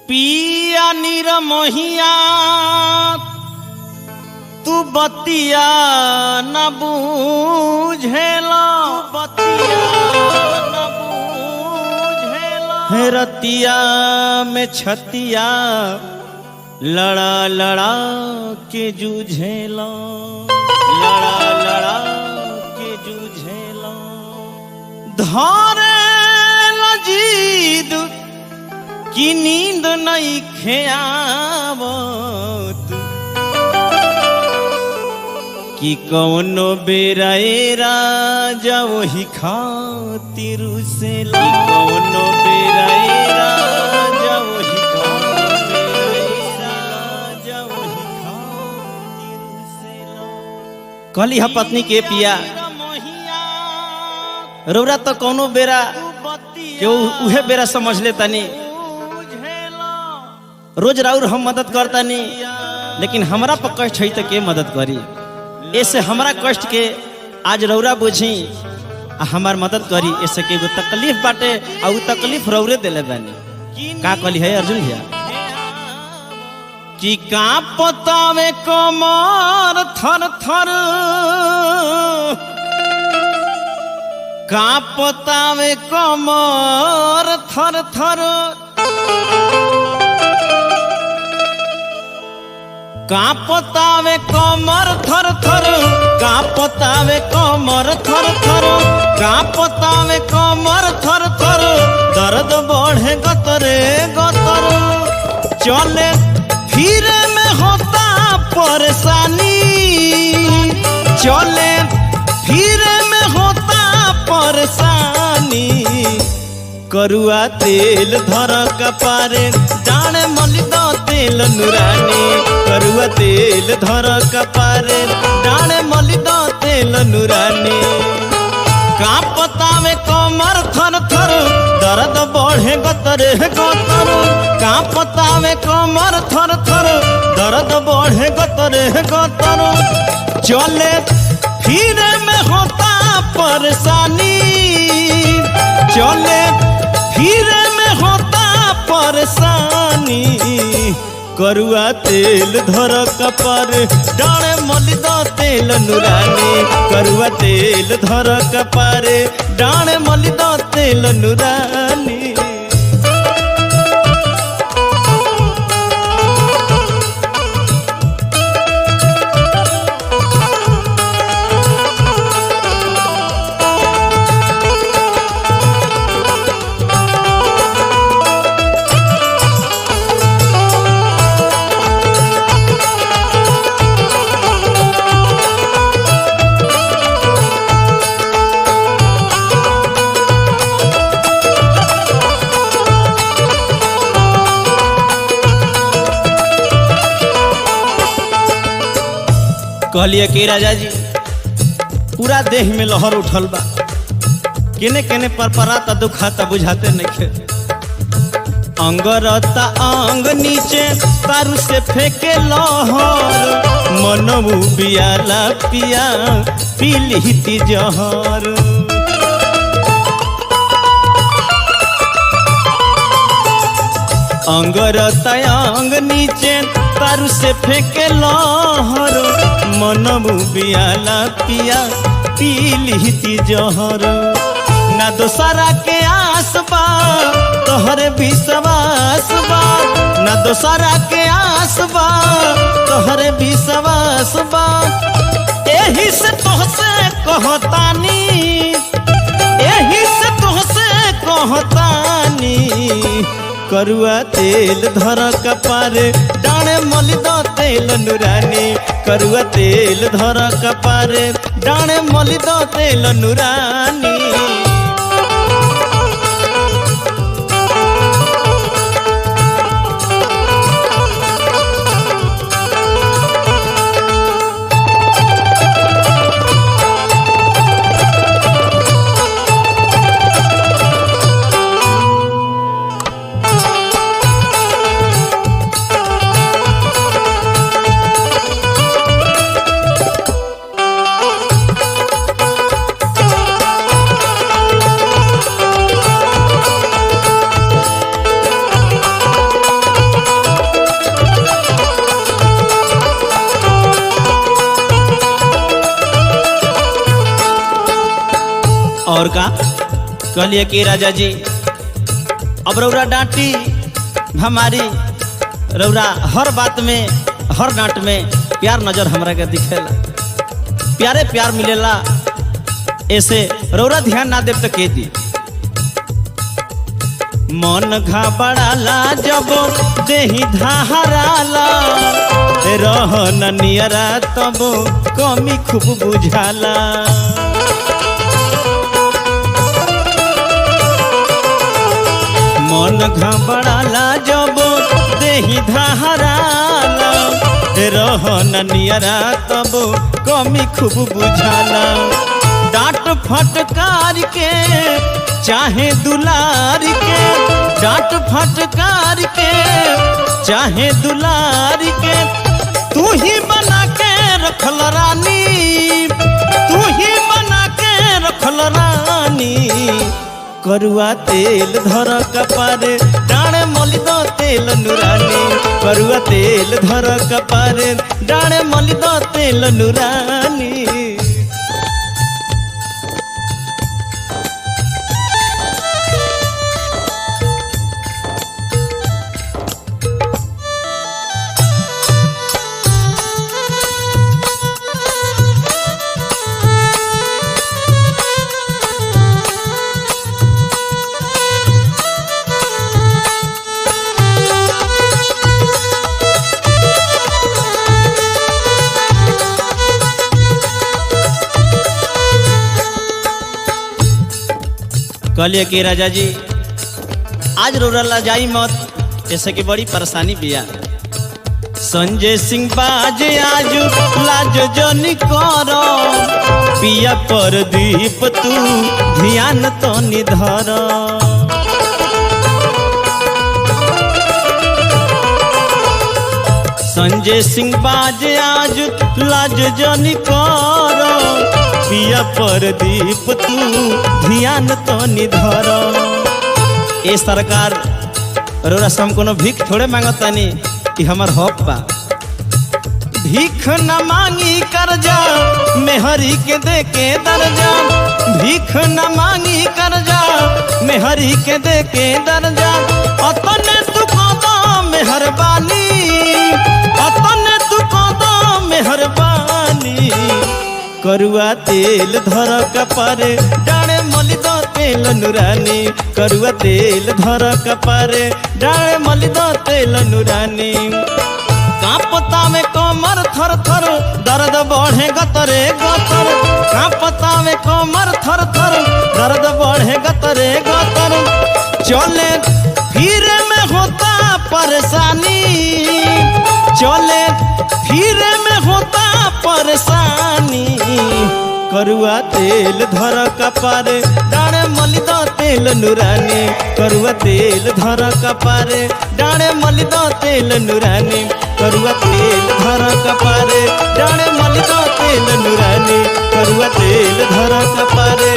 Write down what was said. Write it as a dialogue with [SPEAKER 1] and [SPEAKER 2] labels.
[SPEAKER 1] पिया निरमोहिया तू बतिया न बूझेला, रतिया में छतिया लड़ा लड़ा के जूझेला, लड़ा लड़ा के जूझेला। धारे लजीद की नींद नहीं खेआवत, कि कौनो बेराएरा वही खातिर से, कौनो बेराएरा वही कहली हा पत्नी के पिया रौरा तो कौनो बेरा के उहे बेरा समझ लेता नहीं, रोज राउर हम मदद करता नहीं, लेकिन हमरा पर कष्ट है तो के मदद करी। ऐसे हमरा कष्ट के आज रौरा बुझी आ हमार मदद करी। ऐसे के एगो तकलीफ बाटे आ उ तकलीफ रौरे देले बानी। का कहली है अर्जुन भैया कि का पतावे कमर थर थर, का पतावे कमर थर थर, का पतावे कमर थर थर, का पतावे कमर थर थर, का पतावे कमर थर थर, दर्द बढ़े गतरे गतर, चले फिरे में होता परेशानी, चले फिरे में होता परेशानी, करुआ तेल धर कपारे डाणे मलिदा तेल नुरानी, करुआ तेल धर कपारे डाणे मलिदा तेल नुरानी। का पतावे कमर थर थर, दर्द बढ़े गतरे गतर, का पतावे कमर थर थर, दर्द बढ़े गतरे गतर, चले फिरे में होता परेशानी, चले फिरे में होता परेशानी, करुआ तेल धर कपर डाणे मलिदा तेल नुरानी, करुआ तेल धर कपारे डाणे मलिदा तेल नुरानी। कहलिए कि राजा जी पूरा देह में लहर उठल बा, केने केने पर पराता दुखाता बुझाते नहीं, अंगरता अंग नीचे तारू से फेंके लहर, मनमु बियाला पिया पीलिती जहर, अंगरता अंग नीचे तारू से फेंके लहर, मनमु बियाला पिया पीलिती जहर, ना दोसरा के आस बा तोहरे विश्वास बा, ना दोसरा के आस बा तोहरे विश्वास बा, एही से तोहसे कहतानी, एही से तोहसे कहतानी, करुआ तेल धर कपारे डाणे मलिदा तेल नुरानी, करुआ तेल धर कपारे डाणे मलिदा तेल नुरानी। और का कहलिए कि राजा जी अब रौरा डांटी हमारी रौरा हर बात में हर डांट में प्यार नजर हमरा के दिखेला, प्यारे प्यार मिलेला, ऐसे रौरा ध्यान ना देव तो के दी। मन घबराला जब देही धाराला, रह न नियरा तब कमी खूब बुझाला। मन घबराला जब देही धाराला, रह न नियरा तब कमी खूब बुझाला। डांट फटकार के चाहे दुलार के, डांट फटकार के चाहे दुलार के, तू ही बना के रखल रानी, तू ही बना के रखल रानी। करुआ तेल धर कपारे डाणे मलि दो तेल नुरानी, करुआ तेल धर कपारे डाणे मलि दो तेल नुरानी। कहलिए कि राजा जी आज रोला जाई मत, जैसे कि बड़ी परेशानी बिया। संजय सिंह बाज आज लाज जनी कर, पिया पर दीप तू ध्यान तो निधर। संजय सिंह बाज आज लाज जनी कर, पिया पर दीप तू ध्यान तो निधर। ए सरकार रोरा से हम कोनो भीख थोड़े मांगतानी कि हमर हक बा। भीख न मांगी कर्जा मेहरी के दे के दर्जा, भीख न मांगी कर्जा मेहरी के दे के दर्जा। अतने तू कदो मेहरबानी, अतने तू कदो मेहरबानी। करुआ तेल धर कपारे डाणे मलि दो तेल नुरानी, करुआ तेल धर कपारे डाणे मलि दो तेल नुरानी। कांपता में कमर थर थर दर्द बढ़े गतरे गतर, कांपता में कमर थर थर दर्द बढ़े गतरे गतर। चले फिर में होता परेशानी, चले फिर में होता परेशानी। करुआ तेल धर कपारे डाणे मलि दो तेल नुरानी, करुआ तेल धर कपारे डाणे मलि दो तेल नुरानी, करुआ तेल धर कपारे डाणे मलि दो तेल नुरानी, करुआ तेल धर कपारे